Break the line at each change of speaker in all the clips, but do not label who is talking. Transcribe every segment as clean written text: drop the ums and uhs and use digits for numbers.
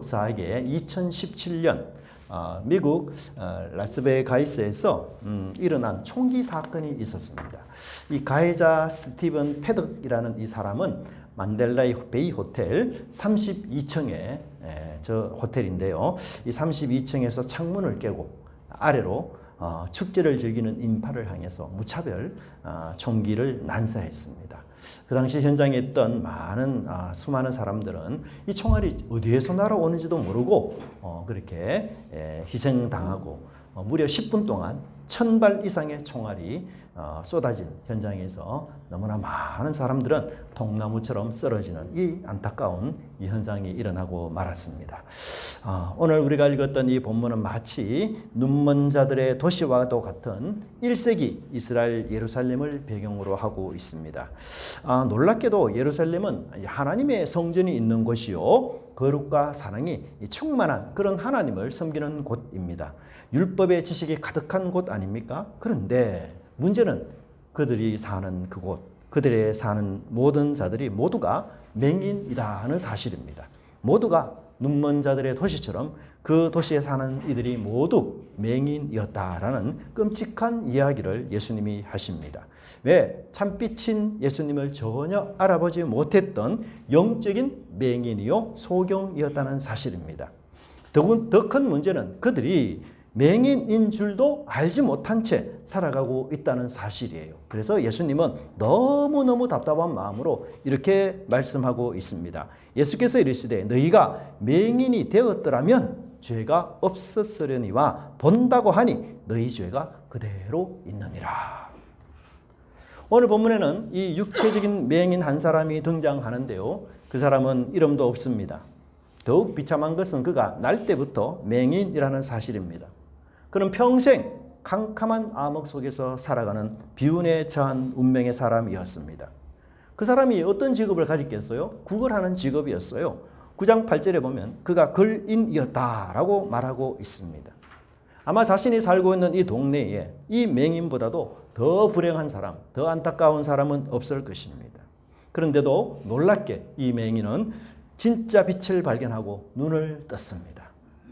사에게 2017년 미국 라스베가스에서 일어난 총기 사건이 있었습니다. 이 가해자 스티븐 패덕이라는 이 사람은 만델라이 베이 호텔 32층의 저 호텔인데요. 이 32층에서 창문을 깨고 아래로 축제를 즐기는 인파를 향해서 무차별 총기를 난사했습니다. 그 당시 현장에 있던 수많은 사람들은 이 총알이 어디에서 날아오는지도 모르고 그렇게 희생당하고 무려 10분 동안 1000발 이상의 총알이 쏟아진 현장에서 너무나 많은 사람들은 통나무처럼 쓰러지는 이 안타까운 이 현상이 일어나고 말았습니다. 오늘 우리가 읽었던 이 본문은 마치 눈먼 자들의 도시와도 같은 1세기 이스라엘 예루살렘을 배경으로 하고 있습니다. 놀랍게도 예루살렘은 하나님의 성전이 있는 곳이요 거룩과 사랑이 충만한 그런 하나님을 섬기는 곳입니다. 율법의 지식이 가득한 곳 아닙니까? 그런데 문제는 그들이 사는 그곳, 그들의 사는 모든 자들이 모두가 맹인이다 하는 사실입니다. 모두가 눈먼 자들의 도시처럼 그 도시에 사는 이들이 모두 맹인이었다라는 끔찍한 이야기를 예수님이 하십니다. 왜? 참빛인 예수님을 전혀 알아보지 못했던 영적인 맹인이요 소경이었다는 사실입니다. 더 큰 문제는 그들이 맹인인 줄도 알지 못한 채 살아가고 있다는 사실이에요. 그래서 예수님은 너무너무 답답한 마음으로 이렇게 말씀하고 있습니다. 예수께서 이르시되 너희가 맹인이 되었더라면 죄가 없었으려니와 본다고 하니 너희 죄가 그대로 있느니라. 오늘 본문에는 이 육체적인 맹인 한 사람이 등장하는데요. 그 사람은 이름도 없습니다. 더욱 비참한 것은 그가 날 때부터 맹인이라는 사실입니다. 그는 평생 캄캄한 암흑 속에서 살아가는 비운에 처한 운명의 사람이었습니다. 그 사람이 어떤 직업을 가졌겠어요? 구걸하는 직업이었어요. 9장 8절에 보면 그가 걸인이었다라고 말하고 있습니다. 아마 자신이 살고 있는 이 동네에 이 맹인보다도 더 불행한 사람, 더 안타까운 사람은 없을 것입니다. 그런데도 놀랍게 이 맹인은 진짜 빛을 발견하고 눈을 떴습니다.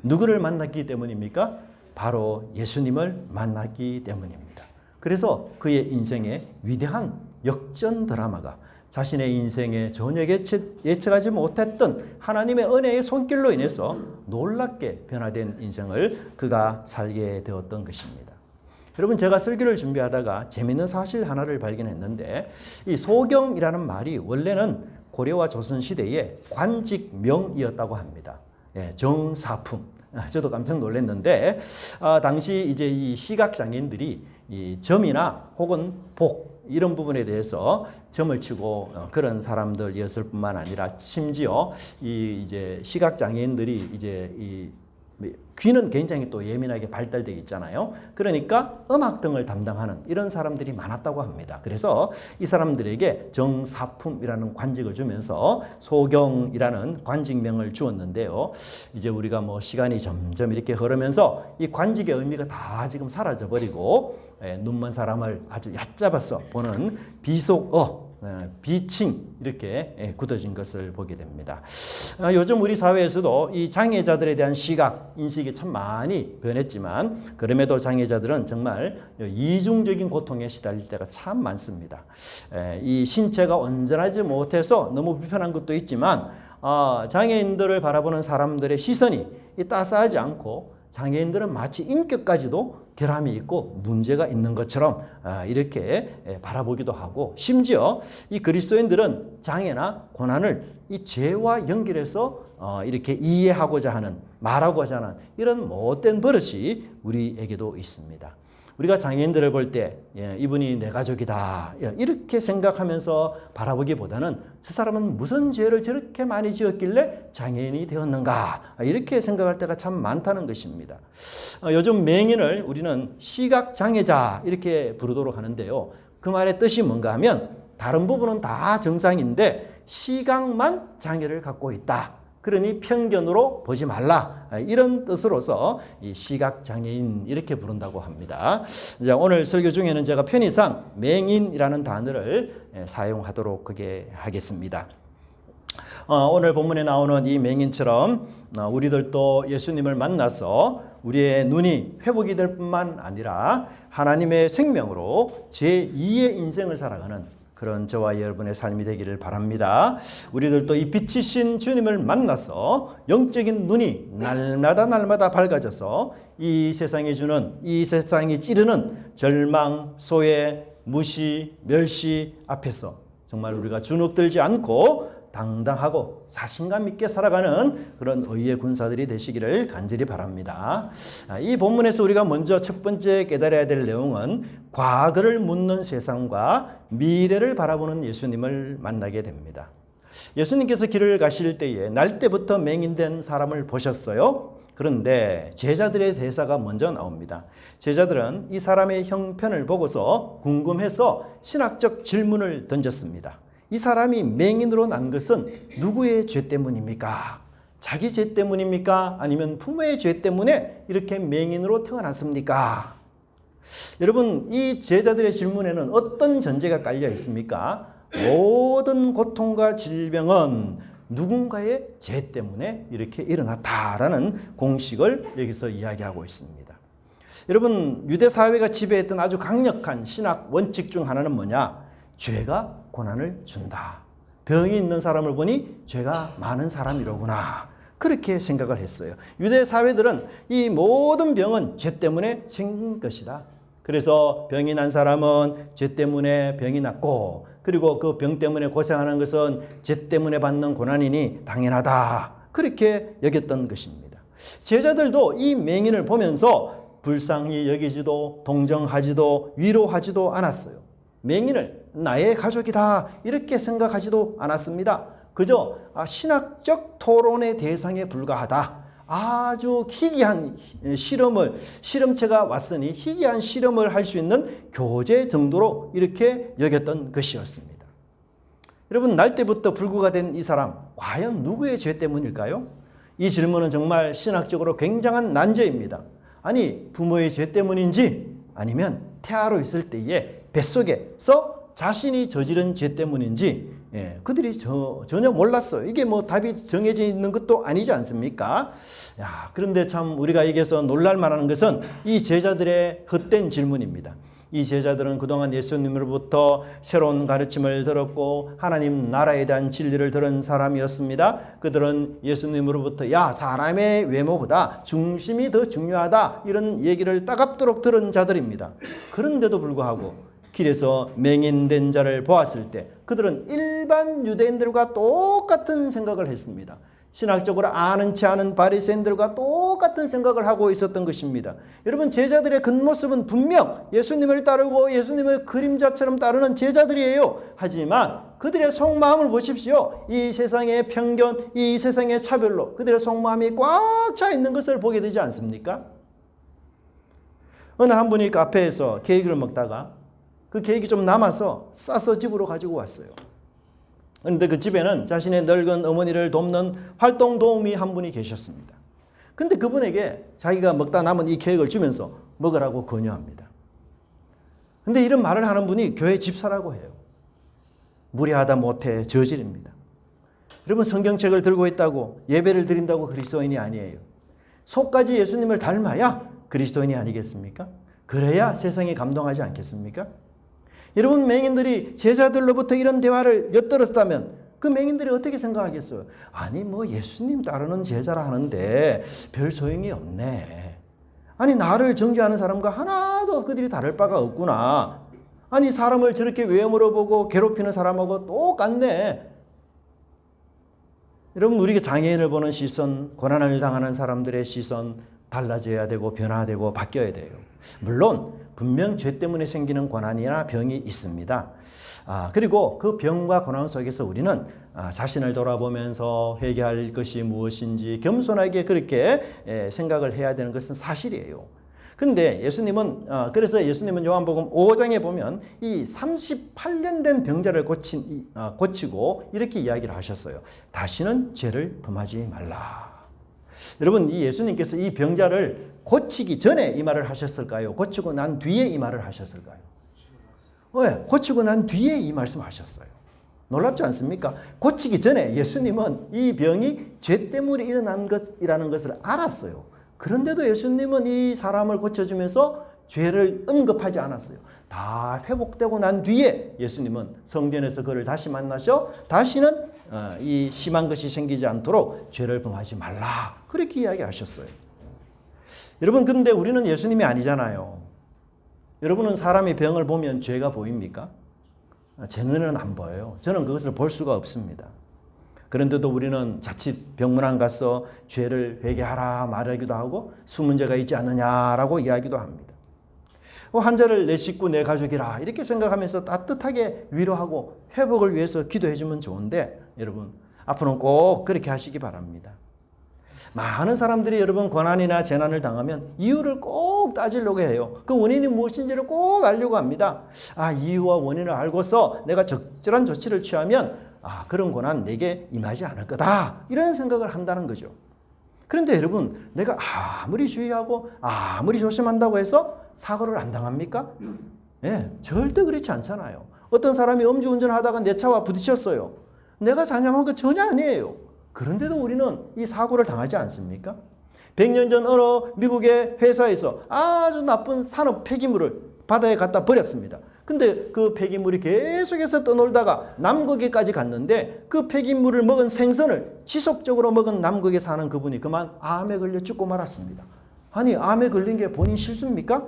누구를 만났기 때문입니까? 바로 예수님을 만났기 때문입니다. 그래서 그의 인생에 위대한 역전 드라마가 자신의 인생에 전혀 예측하지 못했던 하나님의 은혜의 손길로 인해서 놀랍게 변화된 인생을 그가 살게 되었던 것입니다. 여러분, 제가 설교를 준비하다가 재미있는 사실 하나를 발견했는데 이 소경이라는 말이 원래는 고려와 조선 시대의 관직명이었다고 합니다. 정사품. 저도 깜짝 놀랐는데 당시 이제 이 시각 장애인들이 이 점이나 혹은 복 이런 부분에 대해서 점을 치고 그런 사람들이었을 뿐만 아니라 심지어 이 이제 시각 장애인들이 이제 이 귀는 굉장히 또 예민하게 발달되어 있잖아요. 그러니까 음악 등을 담당하는 이런 사람들이 많았다고 합니다. 그래서 이 사람들에게 정사품이라는 관직을 주면서 소경이라는 관직명을 주었는데요. 이제 우리가 뭐 시간이 점점 이렇게 흐르면서 이 관직의 의미가 다 지금 사라져버리고 눈먼 사람을 아주 얕잡아서 보는 비속어, 비칭 이렇게 굳어진 것을 보게 됩니다. 요즘 우리 사회에서도 이 장애자들에 대한 시각, 인식이 참 많이 변했지만 그럼에도 장애자들은 정말 이중적인 고통에 시달릴 때가 참 많습니다. 이 신체가 온전하지 못해서 너무 불편한 것도 있지만 장애인들을 바라보는 사람들의 시선이 따스하지 않고 장애인들은 마치 인격까지도 결함이 있고 문제가 있는 것처럼 이렇게 바라보기도 하고 심지어 이 그리스도인들은 장애나 고난을 이 죄와 연결해서 이렇게 이해하고자 하는 말하고자 하는 이런 못된 버릇이 우리에게도 있습니다. 우리가 장애인들을 볼 때 이분이 내 가족이다 이렇게 생각하면서 바라보기보다는 저 사람은 무슨 죄를 저렇게 많이 지었길래 장애인이 되었는가 이렇게 생각할 때가 참 많다는 것입니다. 요즘 맹인을 우리는 시각장애자 이렇게 부르도록 하는데요. 그 말의 뜻이 뭔가 하면 다른 부분은 다 정상인데 시각만 장애를 갖고 있다. 그러니 편견으로 보지 말라 이런 뜻으로서 이 시각장애인 이렇게 부른다고 합니다. 이제 오늘 설교 중에는 제가 편의상 맹인이라는 단어를 사용하도록 하겠습니다. 오늘 본문에 나오는 이 맹인처럼 우리들도 예수님을 만나서 우리의 눈이 회복이 될 뿐만 아니라 하나님의 생명으로 제2의 인생을 살아가는 그런 저와 여러분의 삶이 되기를 바랍니다. 우리들도 이 빛이신 주님을 만나서 영적인 눈이 날마다 밝아져서 이 세상이 찌르는 절망, 소외, 무시, 멸시 앞에서 정말 우리가 주눅들지 않고 당당하고 자신감 있게 살아가는 그런 의의 군사들이 되시기를 간절히 바랍니다. 이 본문에서 우리가 먼저 첫 번째 깨달아야 될 내용은 과거를 묻는 세상과 미래를 바라보는 예수님을 만나게 됩니다. 예수님께서 길을 가실 때에 날 때부터 맹인된 사람을 보셨어요. 그런데 제자들의 대사가 먼저 나옵니다. 제자들은 이 사람의 형편을 보고서 궁금해서 신학적 질문을 던졌습니다. 이 사람이 맹인으로 난 것은 누구의 죄 때문입니까? 자기 죄 때문입니까? 아니면 부모의 죄 때문에 이렇게 맹인으로 태어났습니까? 여러분, 이 제자들의 질문에는 어떤 전제가 깔려 있습니까? 모든 고통과 질병은 누군가의 죄 때문에 이렇게 일어났다라는 공식을 여기서 이야기하고 있습니다. 여러분, 유대 사회가 지배했던 아주 강력한 신학 원칙 중 하나는 뭐냐? 죄가 고난을 준다. 병이 있는 사람을 보니 죄가 많은 사람이로구나. 그렇게 생각을 했어요. 유대 사회들은 이 모든 병은 죄 때문에 생긴 것이다. 그래서 병이 난 사람은 죄 때문에 병이 났고, 그리고 그 병 때문에 고생하는 것은 죄 때문에 받는 고난이니 당연하다. 그렇게 여겼던 것입니다. 제자들도 이 맹인을 보면서 불쌍히 여기지도 동정하지도 위로하지도 않았어요. 맹인을 나의 가족이다 이렇게 생각하지도 않았습니다. 그저 신학적 토론의 대상에 불과하다. 아주 희귀한 실험체가 왔으니 희귀한 실험을 할 수 있는 교재 정도로 이렇게 여겼던 것이었습니다. 여러분, 날 때부터 불구가 된 이 사람, 과연 누구의 죄 때문일까요? 이 질문은 정말 신학적으로 굉장한 난제입니다. 아니, 부모의 죄 때문인지 아니면 태아로 있을 때에 뱃속에서 자신이 저지른 죄 때문인지 그들이 전혀 몰랐어요. 이게 뭐 답이 정해져 있는 것도 아니지 않습니까? 그런데 참 우리가 여기서 놀랄 만한 것은 이 제자들의 헛된 질문입니다. 이 제자들은 그동안 예수님으로부터 새로운 가르침을 들었고 하나님 나라에 대한 진리를 들은 사람이었습니다. 그들은 예수님으로부터 사람의 외모보다 중심이 더 중요하다 이런 얘기를 따갑도록 들은 자들입니다. 그런데도 불구하고 길에서 맹인된 자를 보았을 때 그들은 일반 유대인들과 똑같은 생각을 했습니다. 신학적으로 아는 체 아는 바리새인들과 똑같은 생각을 하고 있었던 것입니다. 여러분, 제자들의 겉모습은 분명 예수님을 따르고 예수님을 그림자처럼 따르는 제자들이에요. 하지만 그들의 속마음을 보십시오. 이 세상의 편견, 이 세상의 차별로 그들의 속마음이 꽉 차 있는 것을 보게 되지 않습니까? 어느 한 분이 카페에서 케이크를 먹다가 그 케이크 좀 남아서 싸서 집으로 가지고 왔어요. 그런데 그 집에는 자신의 늙은 어머니를 돕는 활동 도우미 한 분이 계셨습니다. 근데 그분에게 자기가 먹다 남은 이 케이크를 주면서 먹으라고 권유합니다. 근데 이런 말을 하는 분이 교회 집사라고 해요. 무례하다 못해 저질입니다. 여러분, 성경책을 들고 있다고 예배를 드린다고 그리스도인이 아니에요. 속까지 예수님을 닮아야 그리스도인이 아니겠습니까? 그래야 세상이 감동하지 않겠습니까? 여러분, 맹인들이 제자들로부터 이런 대화를 엿들었다면 그 맹인들이 어떻게 생각하겠어요? 아니, 뭐 예수님 따르는 제자라 하는데 별 소용이 없네. 아니, 나를 정죄하는 사람과 하나도 그들이 다를 바가 없구나. 아니, 사람을 저렇게 외모로 보고 괴롭히는 사람하고 똑같네. 여러분, 우리가 장애인을 보는 시선, 고난을 당하는 사람들의 시선 달라져야 되고 변화되고 바뀌어야 돼요. 물론 분명 죄 때문에 생기는 고난이나 병이 있습니다. 그리고 그 병과 고난 속에서 우리는 자신을 돌아보면서 회개할 것이 무엇인지 겸손하게 그렇게 생각을 해야 되는 것은 사실이에요. 그런데 그래서 예수님은 요한복음 5장에 보면 이 38년 된 병자를 고치고 이렇게 이야기를 하셨어요. 다시는 죄를 범하지 말라. 여러분, 이 예수님께서 이 병자를 고치기 전에 이 말을 하셨을까요? 고치고 난 뒤에 이 말을 하셨을까요? 왜? 고치고 난 뒤에 이 말씀을 하셨어요. 놀랍지 않습니까? 고치기 전에 예수님은 이 병이 죄 때문에 일어난 것이라는 것을 알았어요. 그런데도 예수님은 이 사람을 고쳐주면서 죄를 언급하지 않았어요. 다 회복되고 난 뒤에 예수님은 성전에서 그를 다시 만나셔 다시는 이 심한 것이 생기지 않도록 죄를 범하지 말라. 그렇게 이야기하셨어요. 여러분, 그런데 우리는 예수님이 아니잖아요. 여러분은 사람의 병을 보면 죄가 보입니까? 제 눈에는 안 보여요. 저는 그것을 볼 수가 없습니다. 그런데도 우리는 자칫 병문안 가서 죄를 회개하라 말하기도 하고 숨은 죄가 있지 않느냐라고 이야기도 합니다. 환자를 내 식구 내 가족이라 이렇게 생각하면서 따뜻하게 위로하고 회복을 위해서 기도해 주면 좋은데 여러분 앞으로는 꼭 그렇게 하시기 바랍니다. 많은 사람들이 여러분 고난이나 재난을 당하면 이유를 꼭 따지려고 해요. 그 원인이 무엇인지를 꼭 알려고 합니다. 이유와 원인을 알고서 내가 적절한 조치를 취하면 그런 고난 내게 임하지 않을 거다. 이런 생각을 한다는 거죠. 그런데 여러분 내가 아무리 주의하고 아무리 조심한다고 해서 사고를 안 당합니까? 절대 그렇지 않잖아요. 어떤 사람이 음주운전을 하다가 내 차와 부딪혔어요. 내가 잘못한 거 전혀 아니에요. 그런데도 우리는 이 사고를 당하지 않습니까? 100년 전 어느 미국의 회사에서 아주 나쁜 산업 폐기물을 바다에 갖다 버렸습니다. 근데 그 폐기물이 계속해서 떠놀다가 남극에까지 갔는데 그 폐기물을 먹은 생선을 지속적으로 먹은 남극에 사는 그분이 그만 암에 걸려 죽고 말았습니다. 아니, 암에 걸린 게 본인 실수입니까?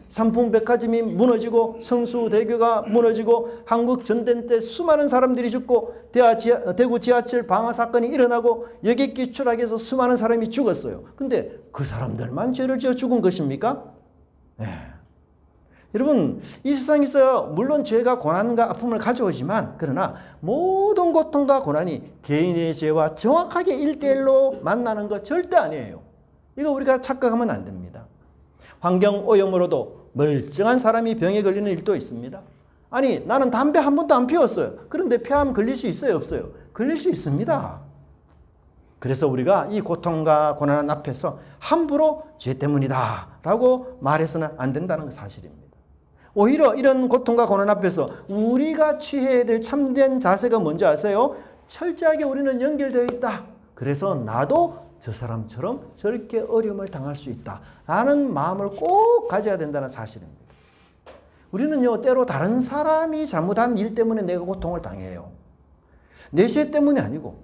삼풍백화점이 무너지고 성수대교가 무너지고 한국 전쟁 때 수많은 사람들이 죽고 대구 지하철 방화 사건이 일어나고 여객기 추락해서 수많은 사람이 죽었어요. 근데 그 사람들만 죄를 지어 죽은 것입니까? 여러분 이 세상에서 물론 죄가 고난과 아픔을 가져오지만 그러나 모든 고통과 고난이 개인의 죄와 정확하게 1대1로 만나는 것 절대 아니에요. 이거 우리가 착각하면 안 됩니다. 환경오염으로도 멀쩡한 사람이 병에 걸리는 일도 있습니다. 아니 나는 담배 한 번도 안 피웠어요. 그런데 폐암 걸릴 수 있어요 없어요? 걸릴 수 있습니다. 그래서 우리가 이 고통과 고난 앞에서 함부로 죄 때문이다 라고 말해서는 안 된다는 사실입니다. 오히려 이런 고통과 고난 앞에서 우리가 취해야 될 참된 자세가 뭔지 아세요? 철저하게 우리는 연결되어 있다. 그래서 나도 저 사람처럼 저렇게 어려움을 당할 수 있다 라는 마음을 꼭 가져야 된다는 사실입니다. 우리는요 때로 다른 사람이 잘못한 일 때문에 내가 고통을 당해요. 내 죄 때문이 아니고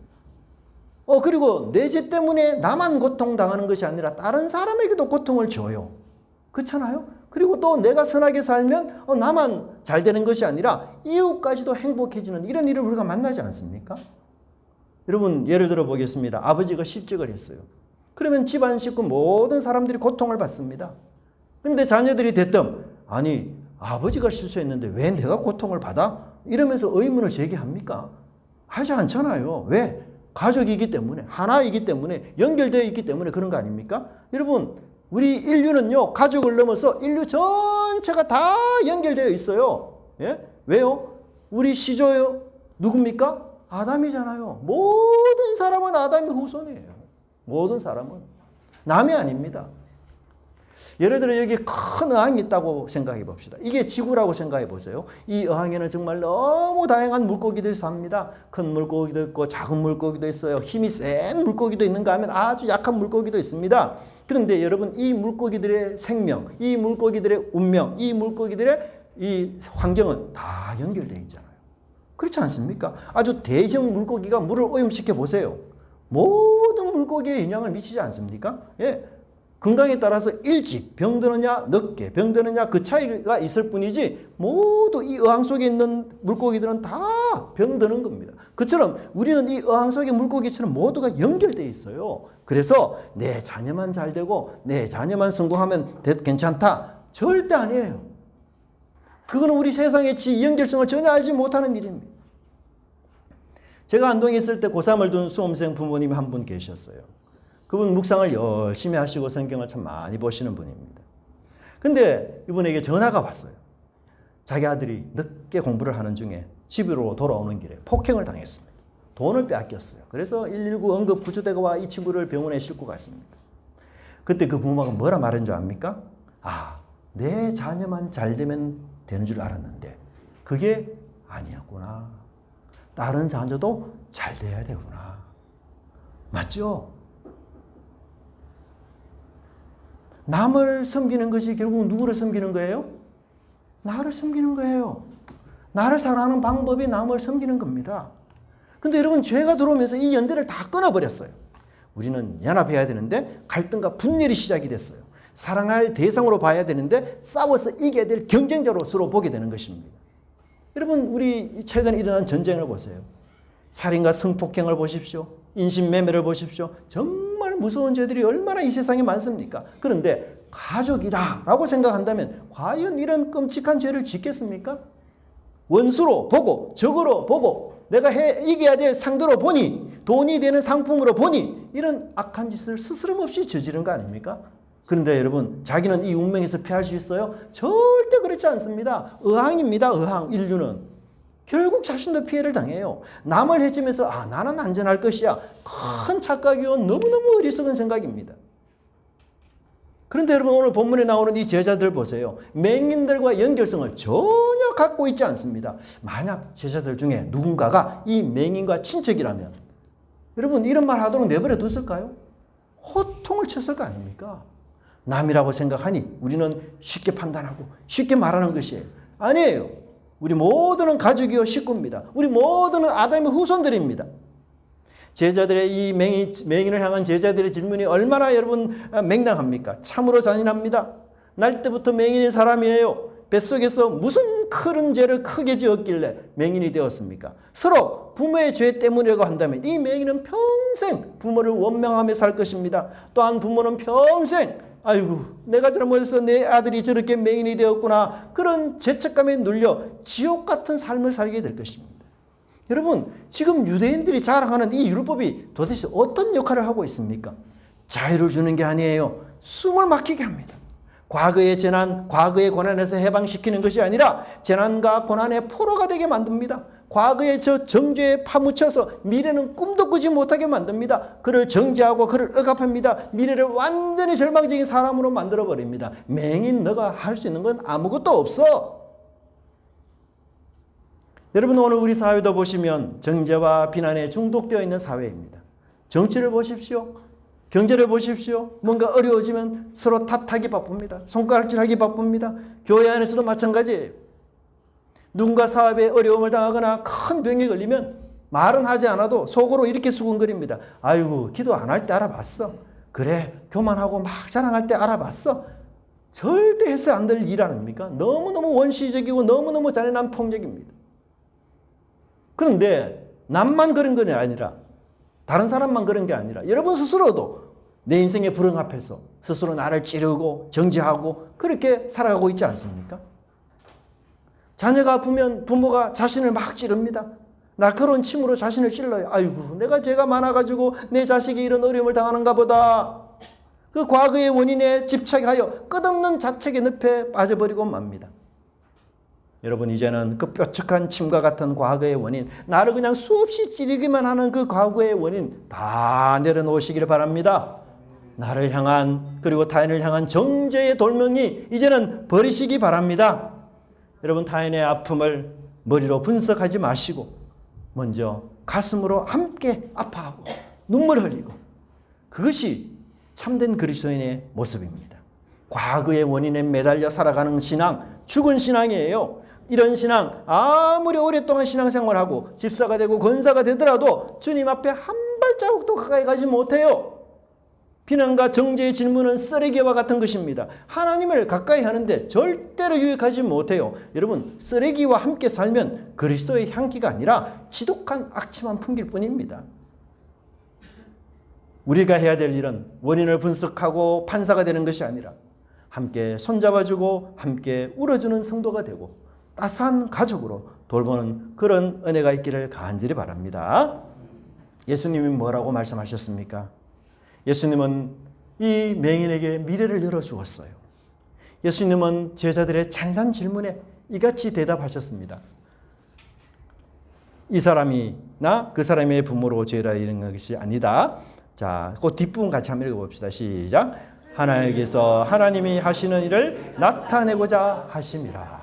그리고 내 죄 때문에 나만 고통당하는 것이 아니라 다른 사람에게도 고통을 줘요. 그렇잖아요? 그리고 또 내가 선하게 살면 나만 잘 되는 것이 아니라 이웃까지도 행복해지는 이런 일을 우리가 만나지 않습니까? 여러분 예를 들어 보겠습니다. 아버지가 실직을 했어요. 그러면 집안 식구 모든 사람들이 고통을 받습니다. 그런데 자녀들이 대뜸 아니 아버지가 실수했는데 왜 내가 고통을 받아? 이러면서 의문을 제기합니까? 하지 않잖아요. 왜? 가족이기 때문에 하나이기 때문에 연결되어 있기 때문에 그런 거 아닙니까? 여러분 우리 인류는요 가족을 넘어서 인류 전체가 다 연결되어 있어요. 왜요? 우리 시조요 누굽니까? 아담이잖아요. 모든 사람은 아담의 후손이에요. 모든 사람은 남이 아닙니다. 예를 들어 여기 큰 어항이 있다고 생각해 봅시다. 이게 지구라고 생각해 보세요. 이 어항에는 정말 너무 다양한 물고기들이 삽니다. 큰 물고기도 있고 작은 물고기도 있어요. 힘이 센 물고기도 있는가 하면 아주 약한 물고기도 있습니다. 그런데 여러분 이 물고기들의 생명, 이 물고기들의 운명, 이 물고기들의 이 환경은 다 연결되어 있잖아요. 그렇지 않습니까? 아주 대형 물고기가 물을 오염시켜 보세요. 모든 물고기에 영향을 미치지 않습니까? 건강에 따라서 일찍 병드느냐 늦게 병드느냐 그 차이가 있을 뿐이지 모두 이 어항 속에 있는 물고기들은 다 병드는 겁니다. 그처럼 우리는 이 어항 속의 물고기처럼 모두가 연결되어 있어요. 그래서 내 자녀만 잘 되고 내 자녀만 성공하면 괜찮다. 절대 아니에요. 그거는 우리 세상의 연결성을 전혀 알지 못하는 일입니다. 제가 안동에 있을 때 고3을 둔 수험생 부모님이 한 분 계셨어요. 그분 묵상을 열심히 하시고 성경을 참 많이 보시는 분입니다. 근데 이분에게 전화가 왔어요. 자기 아들이 늦게 공부를 하는 중에 집으로 돌아오는 길에 폭행을 당했습니다. 돈을 빼앗겼어요. 그래서 119 응급구조대가 와 이 친구를 병원에 싣고 갔습니다. 그때 그 부모가 뭐라 말한 줄 압니까? 내 자녀만 잘 되면 되는 줄 알았는데 그게 아니었구나. 다른 자녀도 잘 돼야 되구나. 맞죠? 남을 섬기는 것이 결국 누구를 섬기는 거예요? 나를 섬기는 거예요. 나를 사랑하는 방법이 남을 섬기는 겁니다. 근데 여러분, 죄가 들어오면서 이 연대를 다 끊어버렸어요. 우리는 연합해야 되는데 갈등과 분열이 시작이 됐어요. 사랑할 대상으로 봐야 되는데 싸워서 이겨야 될 경쟁자로 서로 보게 되는 것입니다. 여러분, 우리 최근에 일어난 전쟁을 보세요. 살인과 성폭행을 보십시오. 인신매매를 보십시오. 정말 무서운 죄들이 얼마나 이 세상에 많습니까? 그런데 가족이다라고 생각한다면 과연 이런 끔찍한 죄를 짓겠습니까? 원수로 보고 적으로 보고 내가 이겨야 될 상대로 보니 돈이 되는 상품으로 보니 이런 악한 짓을 스스럼없이 저지른 거 아닙니까? 그런데 여러분, 자기는 이 운명에서 피할 수 있어요? 절대 그렇지 않습니다. 의항입니다. 의항. 인류는 결국 자신도 피해를 당해요. 남을 해치면서 나는 안전할 것이야. 큰 착각이요. 너무너무 어리석은 생각입니다. 그런데 여러분, 오늘 본문에 나오는 이 제자들 보세요. 맹인들과 연결성을 전혀 갖고 있지 않습니다. 만약 제자들 중에 누군가가 이 맹인과 친척이라면 여러분, 이런 말 하도록 내버려 뒀을까요? 호통을 쳤을 거 아닙니까? 남이라고 생각하니 우리는 쉽게 판단하고 쉽게 말하는 것이에요. 아니에요. 우리 모두는 가족이요 식구입니다. 우리 모두는 아담의 후손들입니다. 제자들의 이 맹인을 향한 제자들의 질문이 얼마나 여러분 맹랑합니까? 참으로 잔인합니다. 날 때부터 맹인인 사람이에요. 뱃속에서 무슨 큰 죄를 크게 지었길래 맹인이 되었습니까? 서로 부모의 죄 때문이라고 한다면 이 맹인은 평생 부모를 원망하며 살 것입니다. 또한 부모는 평생 아이고 내가 잘못해서 내 아들이 저렇게 맹인이 되었구나, 그런 죄책감에 눌려 지옥 같은 삶을 살게 될 것입니다. 여러분, 지금 유대인들이 자랑하는 이 율법이 도대체 어떤 역할을 하고 있습니까? 자유를 주는 게 아니에요. 숨을 막히게 합니다. 과거의 재난, 과거의 고난에서 해방시키는 것이 아니라 재난과 고난의 포로가 되게 만듭니다. 과거의 저 정죄에 파묻혀서 미래는 꿈도 꾸지 못하게 만듭니다. 그를 정죄하고 그를 억압합니다. 미래를 완전히 절망적인 사람으로 만들어버립니다. 맹인 너가 할 수 있는 건 아무것도 없어. 여러분, 오늘 우리 사회도 보시면 정죄와 비난에 중독되어 있는 사회입니다. 정치를 보십시오. 경제를 보십시오. 뭔가 어려워지면 서로 탓하기 바쁩니다. 손가락질하기 바쁩니다. 교회 안에서도 마찬가지예요. 누군가 사업에 어려움을 당하거나 큰 병에 걸리면 말은 하지 않아도 속으로 이렇게 수군거립니다. 아이고, 기도 안 할 때 알아봤어. 그래, 교만하고 막 자랑할 때 알아봤어. 절대 해서 안 될 일 아닙니까? 너무너무 원시적이고 너무너무 잔인한 폭력입니다. 그런데 남만 그런 게 아니라 다른 사람만 그런 게 아니라 여러분 스스로도 내 인생의 불행 앞에서 스스로 나를 찌르고 정죄하고 그렇게 살아가고 있지 않습니까? 자녀가 아프면 부모가 자신을 막 찌릅니다. 날카로운 침으로 자신을 찔러요. 아이고, 내가 죄가 많아가지고 내 자식이 이런 어려움을 당하는가 보다. 그 과거의 원인에 집착하여 끝없는 자책의 늪에 빠져버리고 맙니다. 여러분, 이제는 그 뾰족한 침과 같은 과거의 원인, 나를 그냥 수없이 찌르기만 하는 그 과거의 원인 다 내려놓으시기를 바랍니다. 나를 향한, 그리고 타인을 향한 정죄의 돌멩이 이제는 버리시기 바랍니다. 여러분, 타인의 아픔을 머리로 분석하지 마시고 먼저 가슴으로 함께 아파하고 눈물을 흘리고, 그것이 참된 그리스도인의 모습입니다. 과거의 원인에 매달려 살아가는 신앙, 죽은 신앙이에요. 이런 신앙, 아무리 오랫동안 신앙생활하고 집사가 되고 권사가 되더라도 주님 앞에 한 발자국도 가까이 가지 못해요. 비난과 정죄의 질문은 쓰레기와 같은 것입니다. 하나님을 가까이 하는데 절대로 유익하지 못해요. 여러분, 쓰레기와 함께 살면 그리스도의 향기가 아니라 지독한 악취만 풍길 뿐입니다. 우리가 해야 될 일은 원인을 분석하고 판사가 되는 것이 아니라 함께 손잡아주고 함께 울어주는 성도가 되고 따스한 가족으로 돌보는 그런 은혜가 있기를 간절히 바랍니다. 예수님이 뭐라고 말씀하셨습니까? 예수님은 이 맹인에게 미래를 열어주었어요. 예수님은 제자들의 잔인한 질문에 이같이 대답하셨습니다. 이 사람이나 그 사람의 부모로 죄라 이런 것이 아니다. 자, 그 뒷부분 같이 한번 읽어봅시다. 시작. 하나님께서 하나님이 하시는 일을 나타내고자 하심이라.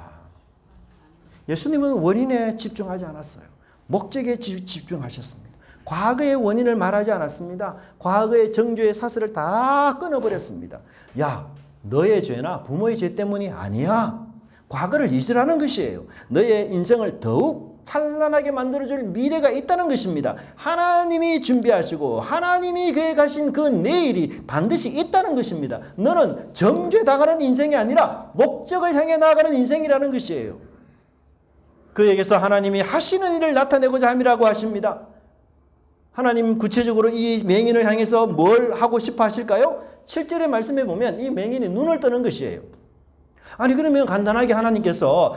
예수님은 원인에 집중하지 않았어요. 목적에 집중하셨습니다. 과거의 원인을 말하지 않았습니다. 과거의 정죄의 사슬을 다 끊어버렸습니다. 야, 너의 죄나 부모의 죄 때문이 아니야. 과거를 잊으라는 것이에요. 너의 인생을 더욱 찬란하게 만들어줄 미래가 있다는 것입니다. 하나님이 준비하시고 하나님이 계획하신 그 내일이 반드시 있다는 것입니다. 너는 정죄당하는 인생이 아니라 목적을 향해 나아가는 인생이라는 것이에요. 그에게서 하나님이 하시는 일을 나타내고자 함이라고 하십니다. 하나님 구체적으로 이 맹인을 향해서 뭘 하고 싶어 하실까요? 7절의 말씀에 보면 이 맹인이 눈을 뜨는 것이에요. 아니 그러면 간단하게 하나님께서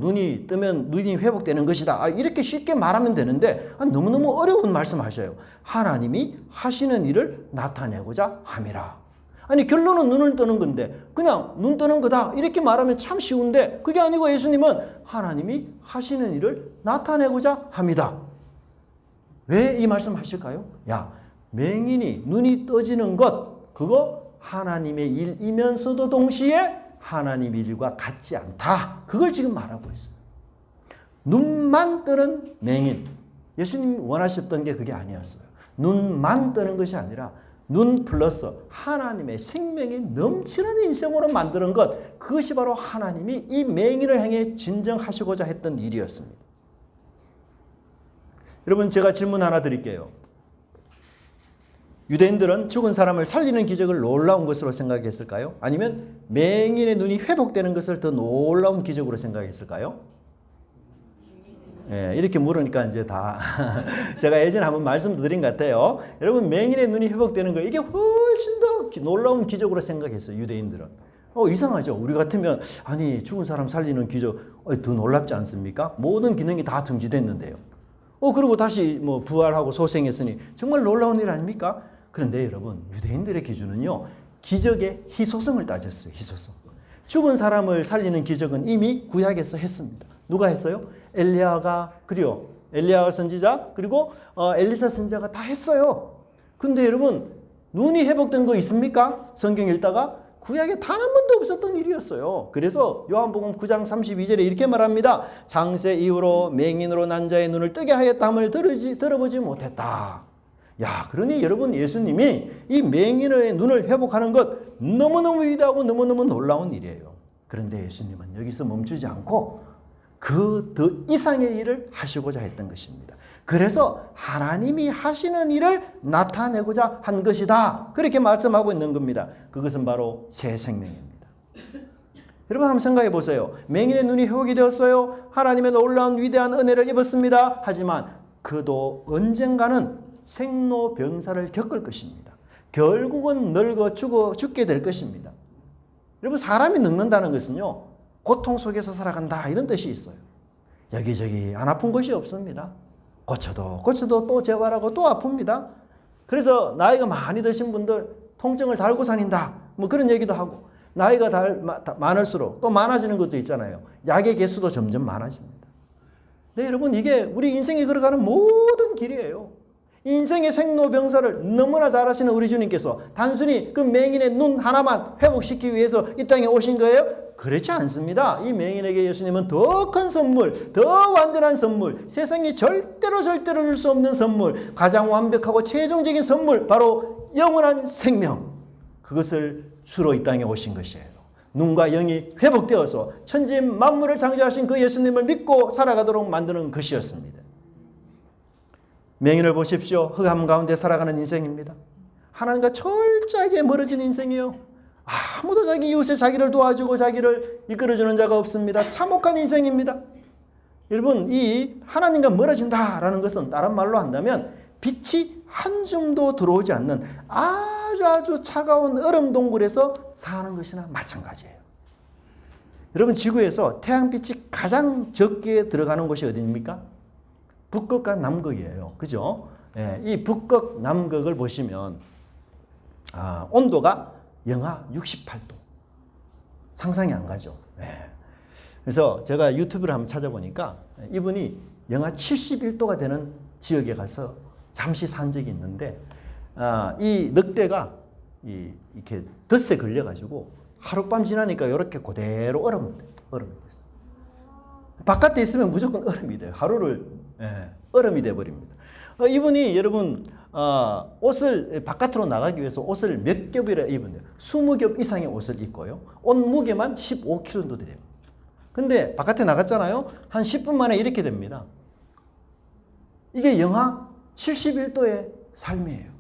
눈이 뜨면 눈이 회복되는 것이다. 이렇게 쉽게 말하면 되는데 너무너무 어려운 말씀하셔요. 하나님이 하시는 일을 나타내고자 함이라. 아니 결론은 눈을 뜨는 건데 그냥 눈 뜨는 거다 이렇게 말하면 참 쉬운데 그게 아니고 예수님은 하나님이 하시는 일을 나타내고자 합니다. 왜 이 말씀 하실까요? 야, 맹인이 눈이 떠지는 것 그거 하나님의 일이면서도 동시에 하나님 일과 같지 않다. 그걸 지금 말하고 있습니다. 눈만 뜨는 맹인. 예수님이 원하셨던 게 그게 아니었어요. 눈만 뜨는 것이 아니라 눈 플러스 하나님의 생명이 넘치는 인생으로 만드는 것. 그것이 바로 하나님이 이 맹인을 향해 진정하시고자 했던 일이었습니다. 여러분 제가 질문 하나 드릴게요. 유대인들은 죽은 사람을 살리는 기적을 놀라운 것으로 생각했을까요? 아니면 맹인의 눈이 회복되는 것을 더 놀라운 기적으로 생각했을까요? 예, 이렇게 물으니까 이제 다 제가 예전에 한번 말씀드린 것 같아요. 여러분 맹인의 눈이 회복되는 거 이게 훨씬 더 놀라운 기적으로 생각했어요. 유대인들은. 이상하죠. 우리 같으면 아니 죽은 사람 살리는 기적 더 놀랍지 않습니까? 모든 기능이 다 정지됐는데요. 그리고 다시 부활하고 소생했으니 정말 놀라운 일 아닙니까? 그런데 여러분 유대인들의 기준은요. 기적의 희소성을 따졌어요. 희소성. 죽은 사람을 살리는 기적은 이미 구약에서 했습니다. 누가 했어요? 엘리야 선지자 그리고 엘리사 선지자가 다 했어요. 그런데 여러분 눈이 회복된 거 있습니까? 성경 읽다가 구약에 단 한 번도 없었던 일이었어요. 그래서 요한복음 9장 32절에 이렇게 말합니다. 장세 이후로 맹인으로 난 자의 눈을 뜨게 하였다함을 들어보지 못했다. 야, 그러니 여러분 예수님이 이 맹인의 눈을 회복하는 것 너무너무 위대하고 너무너무 놀라운 일이에요. 그런데 예수님은 여기서 멈추지 않고 그 더 이상의 일을 하시고자 했던 것입니다. 그래서 하나님이 하시는 일을 나타내고자 한 것이다. 그렇게 말씀하고 있는 겁니다. 그것은 바로 새 생명입니다. 여러분 한번 생각해 보세요. 맹인의 눈이 회복이 되었어요. 하나님의 놀라운 위대한 은혜를 입었습니다. 하지만 그도 언젠가는 생로병사를 겪을 것입니다. 결국은 늙어 죽게 될 것입니다. 여러분 사람이 늙는다는 것은요. 고통 속에서 살아간다 이런 뜻이 있어요. 여기저기 안 아픈 곳이 없습니다. 고쳐도 또 재활하고 또 아픕니다. 그래서 나이가 많이 드신 분들 통증을 달고 다닌다 그런 얘기도 하고 나이가 많을수록 또 많아지는 것도 있잖아요. 약의 개수도 점점 많아집니다. 네, 여러분 이게 우리 인생이 걸어가는 모든 길이에요. 인생의 생로병사를 너무나 잘 아시는 우리 주님께서 단순히 그 맹인의 눈 하나만 회복시키기 위해서 이 땅에 오신 거예요? 그렇지 않습니다. 이 맹인에게 예수님은 더 큰 선물, 더 완전한 선물, 세상이 절대로 줄 수 없는 선물, 가장 완벽하고 최종적인 선물, 바로 영원한 생명. 그것을 주로 이 땅에 오신 것이에요. 눈과 영이 회복되어서 천지 만물을 창조하신 그 예수님을 믿고 살아가도록 만드는 것이었습니다. 맹인을 보십시오. 흑암 가운데 살아가는 인생입니다. 하나님과 철저하게 멀어진 인생이에요. 아무도 자기 이웃에 자기를 도와주고 자기를 이끌어주는 자가 없습니다. 참혹한 인생입니다. 여러분 이 하나님과 멀어진다라는 것은 다른 말로 한다면 빛이 한 줌도 들어오지 않는 아주 차가운 얼음 동굴에서 사는 것이나 마찬가지예요. 여러분 지구에서 태양빛이 가장 적게 들어가는 곳이 어디입니까? 북극과 남극이에요. 그죠? 예, 이 북극, 남극을 보시면 온도가 영하 68도. 상상이 안 가죠. 예. 그래서 제가 유튜브를 한번 찾아보니까 이분이 영하 71도가 되는 지역에 가서 잠시 산 적이 있는데 이 늑대가 이렇게 덫에 걸려가지고 하룻밤 지나니까 이렇게 그대로 얼음이 됐어요. 바깥에 있으면 무조건 얼음이 돼요. 하루를 얼음이 되어버립니다. 이분이 여러분 옷을 바깥으로 나가기 위해서 옷을 몇 겹이라 입었네요. 20겹 이상의 옷을 입고요. 옷 무게만 15kg 돼요. 근데 바깥에 나갔잖아요. 한 10분 만에 이렇게 됩니다. 이게 영하 71도의 삶이에요.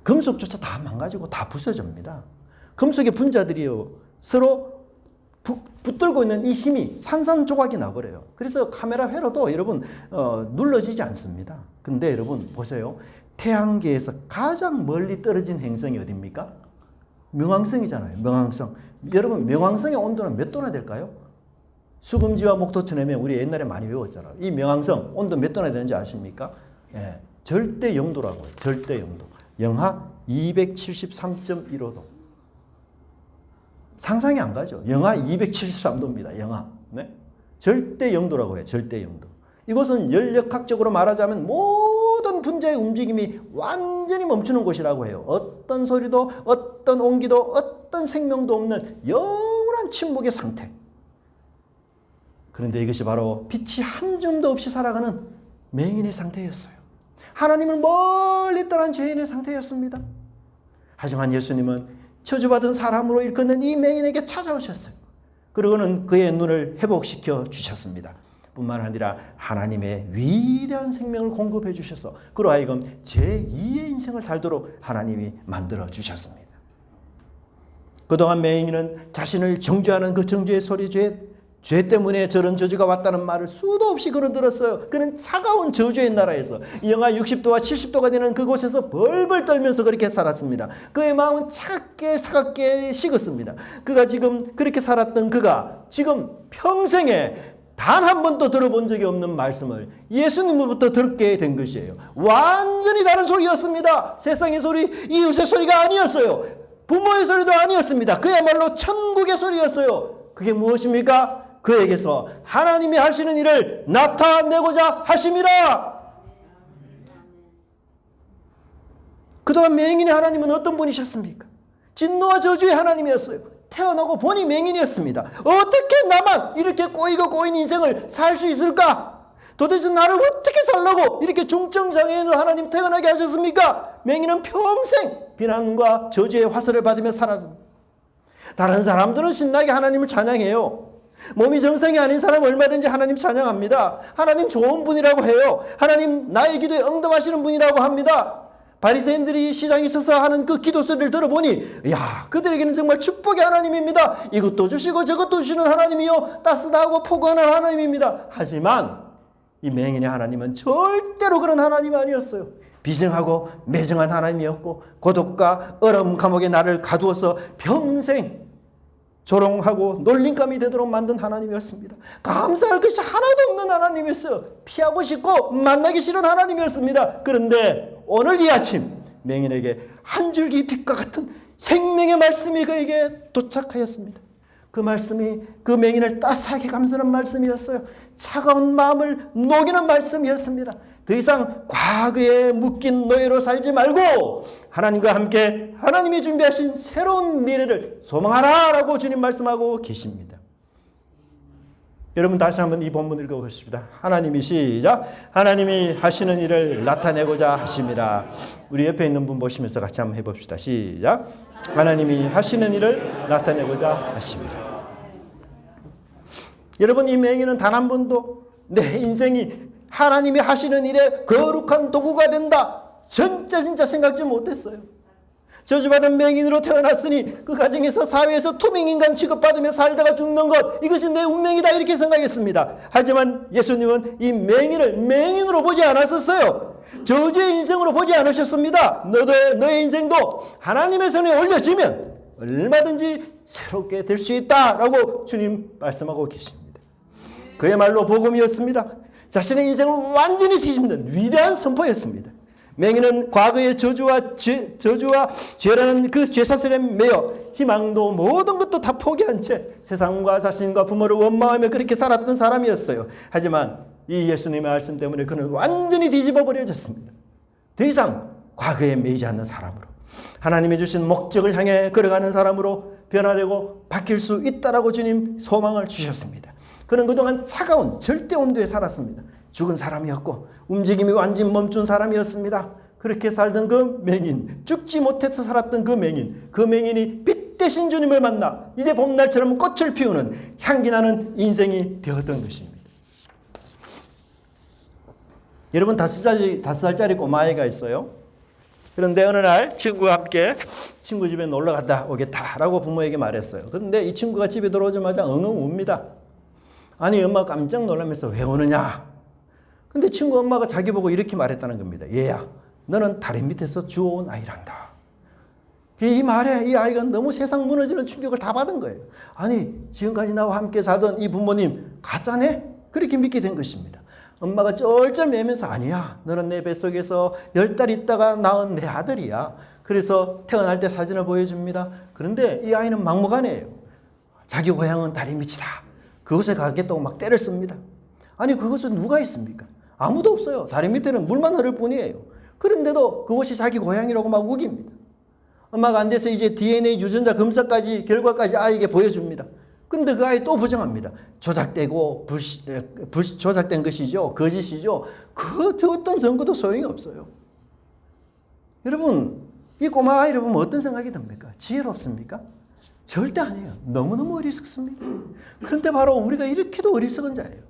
금속조차 다 망가지고 다 부서집니다. 금속의 분자들이요 서로 붙들고 있는 이 힘이 산산조각이 나버려요. 그래서 카메라 회로도 여러분 눌러지지 않습니다. 근데 여러분 보세요. 태양계에서 가장 멀리 떨어진 행성이 어디입니까? 명왕성이잖아요. 명왕성. 여러분 명왕성의 온도는 몇 도나 될까요? 수금지와 목토천해면 우리 옛날에 많이 외웠잖아요. 이 명왕성 온도 몇 도나 되는지 아십니까? 예, 절대 영도라고요. 절대 영도. 영하 273.15도. 상상이 안 가죠. 영하 273도입니다. 영하. 네? 절대 영도라고 해요. 절대 영도. 이곳은 연력학적으로 말하자면 모든 분자의 움직임이 완전히 멈추는 곳이라고 해요. 어떤 소리도 어떤 온기도 어떤 생명도 없는 영원한 침묵의 상태. 그런데 이것이 바로 빛이 한 점도 없이 살아가는 맹인의 상태였어요. 하나님을 멀리 떠난 죄인의 상태였습니다. 하지만 예수님은 저주받은 사람으로 일컫는 이 맹인에게 찾아오셨어요. 그리고는 그의 눈을 회복시켜 주셨습니다. 뿐만 아니라 하나님의 위대한 생명을 공급해 주셔서 그로 하여금 제2의 인생을 살도록 하나님이 만들어 주셨습니다. 그동안 맹인은 자신을 정죄하는 그 정죄의 소리, 죄 때문에 저런 저주가 왔다는 말을 수도 없이 그는 들었어요. 그는 차가운 저주의 나라에서 영하 60도와 70도가 되는 그곳에서 벌벌 떨면서 그렇게 살았습니다. 그의 마음은 차갑게 식었습니다. 그가 지금 그렇게 살았던 그가 지금 평생에 단 한 번도 들어본 적이 없는 말씀을 예수님으로부터 듣게 된 것이에요. 완전히 다른 소리였습니다. 세상의 소리, 이웃의 소리가 아니었어요. 부모의 소리도 아니었습니다. 그야말로 천국의 소리였어요. 그게 무엇입니까? 그에게서 하나님이 하시는 일을 나타내고자 하심이라. 그동안 맹인의 하나님은 어떤 분이셨습니까? 진노와 저주의 하나님이었어요. 태어나고 보니 맹인이었습니다. 어떻게 나만 이렇게 꼬인 인생을 살 수 있을까? 도대체 나를 어떻게 살라고 이렇게 중증장애인으로 하나님 태어나게 하셨습니까? 맹인은 평생 비난과 저주의 화살을 받으며 살았습니다. 다른 사람들은 신나게 하나님을 찬양해요. 몸이 정상이 아닌 사람은 얼마든지 하나님 찬양합니다. 하나님 좋은 분이라고 해요. 하나님 나의 기도에 응답하시는 분이라고 합니다. 바리새인들이 시장에 서서 하는 그 기도 소리를 들어보니 야, 그들에게는 정말 축복의 하나님입니다. 이것도 주시고 저것도 주시는 하나님이요, 따스하고 포근한 하나님입니다. 하지만 이 맹인의 하나님은 절대로 그런 하나님이 아니었어요. 비정하고 매정한 하나님이었고 고독과 얼음 감옥에 나를 가두어서 평생 조롱하고 놀림감이 되도록 만든 하나님이었습니다. 감사할 것이 하나도 없는 하나님이었어요. 피하고 싶고 만나기 싫은 하나님이었습니다. 그런데 오늘 이 아침 맹인에게 한 줄기 빛과 같은 생명의 말씀이 그에게 도착하였습니다. 그 말씀이 그 맹인을 따스하게 감싸는 말씀이었어요. 차가운 마음을 녹이는 말씀이었습니다. 더 이상 과거에 묶인 노예로 살지 말고 하나님과 함께 하나님이 준비하신 새로운 미래를 소망하라라고 주님 말씀하고 계십니다. 여러분 다시 한번 이 본문 읽어보십시다. 하나님이 시작. 하나님이 하시는 일을 나타내고자 하심이라. 우리 옆에 있는 분 보시면서 같이 한번 해봅시다. 시작. 하나님이 하시는 일을 나타내고자 하심이라. 여러분 이 맹인은 단 한 번도 내 인생이 하나님이 하시는 일에 거룩한 도구가 된다, 진짜 생각지 못했어요. 저주받은 맹인으로 태어났으니 그 가정에서 사회에서 투명인간 취급받으며 살다가 죽는 것, 이것이 내 운명이다 이렇게 생각했습니다. 하지만 예수님은 이 맹인을 맹인으로 보지 않았었어요. 저주의 인생으로 보지 않으셨습니다. 너의 인생도 하나님의 손에 올려지면 얼마든지 새롭게 될 수 있다라고 주님 말씀하고 계십니다. 그야말로 복음이었습니다. 자신의 인생을 완전히 뒤집는 위대한 선포였습니다. 맹인은 과거의 저주와 죄라는 그 죄사슬에 매여 희망도 모든 것도 다 포기한 채 세상과 자신과 부모를 원망하며 그렇게 살았던 사람이었어요. 하지만 이 예수님의 말씀 때문에 그는 완전히 뒤집어 버려졌습니다. 더 이상 과거에 매이지 않는 사람으로, 하나님이 주신 목적을 향해 걸어가는 사람으로 변화되고 바뀔 수 있다라고 주님 소망을 주셨습니다. 그는 그동안 차가운 절대 온도에 살았습니다. 죽은 사람이었고 움직임이 완전히 멈춘 사람이었습니다. 그렇게 살던 그 맹인, 죽지 못해서 살았던 그 맹인이 빛 대신 주님을 만나 이제 봄날처럼 꽃을 피우는 향기나는 인생이 되었던 것입니다. 여러분 5살짜리 꼬마아이가 있어요. 그런데 어느 날 친구와 함께 친구 집에 놀러 갔다 오겠다라고 부모에게 말했어요. 그런데 이 친구가 집에 들어오자마자 엉엉 웁니다. 아니 엄마가 깜짝 놀라면서 왜 우느냐. 근데 친구 엄마가 자기 보고 이렇게 말했다는 겁니다. 얘야 너는 다리 밑에서 주워온 아이란다. 이 말에 이 아이가 너무 세상 무너지는 충격을 다 받은 거예요. 아니 지금까지 나와 함께 살던 이 부모님 가짜네? 그렇게 믿게 된 것입니다. 엄마가 쩔쩔 매면서 아니야. 너는 내 뱃속에서 10달 있다가 낳은 내 아들이야. 그래서 태어날 때 사진을 보여줍니다. 그런데 이 아이는 막무가내예요. 자기 고향은 다리 밑이다. 그곳에 가겠다고 막 때를 씁니다. 아니 그것은 누가 있습니까? 아무도 없어요. 다리 밑에는 물만 흐를 뿐이에요. 그런데도 그것이 자기 고향이라고 막 우깁니다. 엄마가 안 돼서 이제 DNA 유전자 검사까지 결과까지 아이에게 보여줍니다. 근데 그 아이 또 부정합니다. 조작되고 조작된 것이죠. 거짓이죠. 저 어떤 증거도 소용이 없어요. 여러분 이 꼬마 아이를 보면 어떤 생각이 듭니까? 지혜롭습니까? 절대 아니에요. 너무너무 어리석습니다. 그런데 바로 우리가 이렇게도 어리석은 자예요.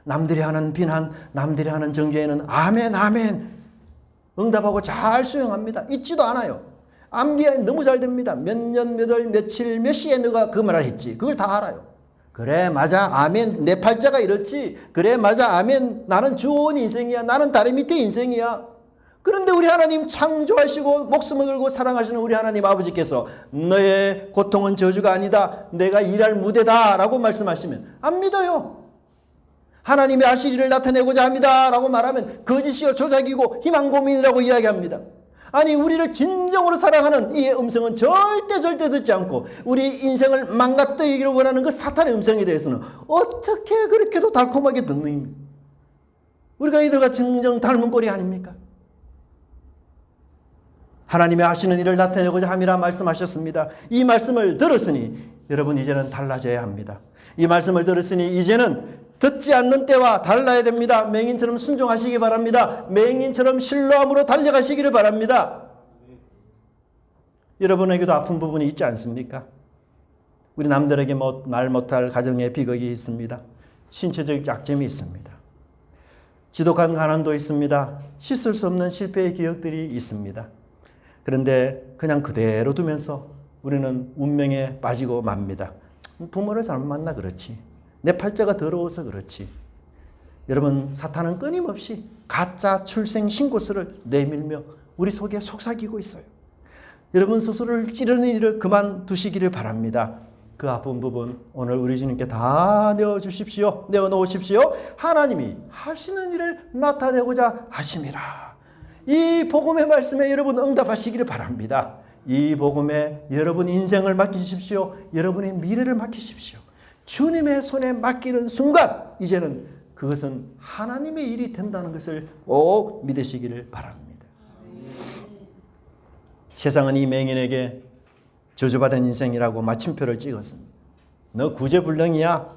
남들이 하는 비난, 남들이 하는 정죄에는 아멘 아멘 응답하고 잘 수용합니다. 잊지도 않아요. 암기에 너무 잘 됩니다. 몇 년, 몇 월, 며칠, 몇 시에 너가 그 말을 했지. 그걸 다 알아요. 그래 맞아 아멘 내 팔자가 이렇지. 그래 맞아 아멘 나는 주온 인생이야. 나는 다리 밑에 인생이야. 그런데 우리 하나님 창조하시고 목숨을 걸고 사랑하시는 우리 하나님 아버지께서 너의 고통은 저주가 아니다. 내가 일할 무대다 라고 말씀하시면 안 믿어요. 하나님의 하실 일을 나타내고자 합니다 라고 말하면 거짓이요 조작이고 희망고민이라고 이야기합니다. 아니 우리를 진정으로 사랑하는 이 음성은 절대 듣지 않고 우리 인생을 망가뜨리기를 원하는 그 사탄의 음성에 대해서는 어떻게 그렇게도 달콤하게 듣는 우리가 이들과 정정 닮은 꼴이 아닙니까? 하나님의 하시는 일을 나타내고자 함이라 말씀하셨습니다. 이 말씀을 들었으니 여러분 이제는 달라져야 합니다. 이 말씀을 들었으니 이제는 듣지 않는 때와 달라야 됩니다. 맹인처럼 순종하시기 바랍니다. 맹인처럼 신뢰함으로 달려가시기를 바랍니다. 여러분에게도 아픈 부분이 있지 않습니까? 우리 남들에게 말 못할 가정의 비극이 있습니다. 신체적 약점이 있습니다. 지독한 가난도 있습니다. 씻을 수 없는 실패의 기억들이 있습니다. 그런데 그냥 그대로 두면서 우리는 운명에 빠지고 맙니다. 부모를 잘못 만나 그렇지. 내 팔자가 더러워서 그렇지. 여러분 사탄은 끊임없이 가짜 출생 신고서를 내밀며 우리 속에 속삭이고 있어요. 여러분 스스로를 찌르는 일을 그만두시기를 바랍니다. 그 아픈 부분 오늘 우리 주님께 다 내어주십시오. 내어놓으십시오. 하나님이 하시는 일을 나타내고자 하심이라. 이 복음의 말씀에 여러분 응답하시기를 바랍니다. 이 복음에 여러분 인생을 맡기십시오. 여러분의 미래를 맡기십시오. 주님의 손에 맡기는 순간 이제는 그것은 하나님의 일이 된다는 것을 꼭 믿으시기를 바랍니다. 세상은 이 맹인에게 저주받은 인생이라고 마침표를 찍었습니다. 너 구제불능이야.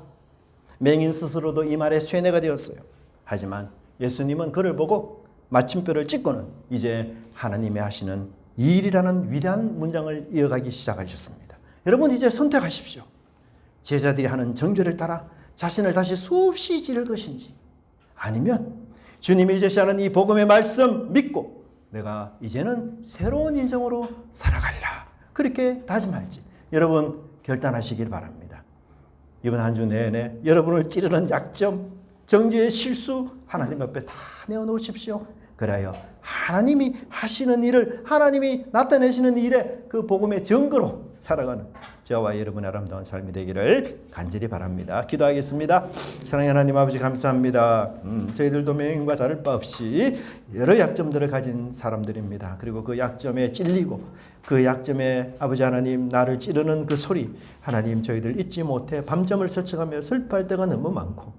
맹인 스스로도 이 말에 쇠뇌가 되었어요. 하지만 예수님은 그를 보고 마침표를 찍고는 이제 하나님의 하시는 일이라는 위대한 문장을 이어가기 시작하셨습니다. 여러분 이제 선택하십시오. 제자들이 하는 정죄를 따라 자신을 다시 수없이 찌를 것인지 아니면 주님이 제시하는 이 복음의 말씀 믿고 내가 이제는 새로운 인생으로 살아가리라 그렇게 다짐할지 여러분 결단하시길 바랍니다. 이번 한 주 내내 여러분을 찌르는 약점, 정죄의 실수 하나님 앞에 다 내어놓으십시오. 그래요. 하나님이 하시는 일을 하나님이 나타내시는 일에 그 복음의 증거로 살아가는 저와 여러분의 아름다운 삶이 되기를 간절히 바랍니다. 기도하겠습니다. 사랑하는 하나님 아버지 감사합니다. 저희들도 맹인과 다를 바 없이 여러 약점들을 가진 사람들입니다. 그리고 그 약점에 찔리고 그 약점에 아버지 하나님 나를 찌르는 그 소리 하나님 저희들 잊지 못해 밤잠을 설쳐가며 슬퍼할 때가 너무 많고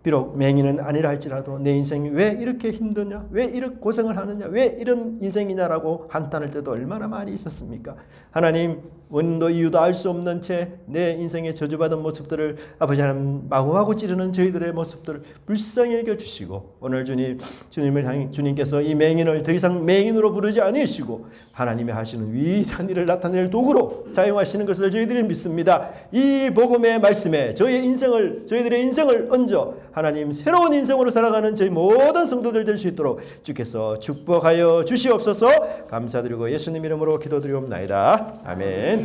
비록 맹인은 아니라 할지라도 내 인생이 왜 이렇게 힘드냐? 왜 이렇게 고생을 하느냐? 왜 이런 인생이냐라고 한탄할 때도 얼마나 많이 있었습니까? 하나님, 원인도 이유도 알 수 없는 채 내 인생의 저주받은 모습들을 아버지 하나님 마구마구 찌르는 저희들의 모습들을 불쌍히 여겨주시고, 오늘 주님을 향해 주님께서 이 맹인을 더 이상 맹인으로 부르지 않으시고 하나님이 하시는 위대한 일을 나타낼 도구로 사용하시는 것을 저희들이 믿습니다. 이 복음의 말씀에 저희들의 인생을 얹어 하나님 새로운 인생으로 살아가는 저희 모든 성도들 될 수 있도록 주께서 축복하여 주시옵소서. 감사드리고 예수님 이름으로 기도드리옵나이다. 아멘.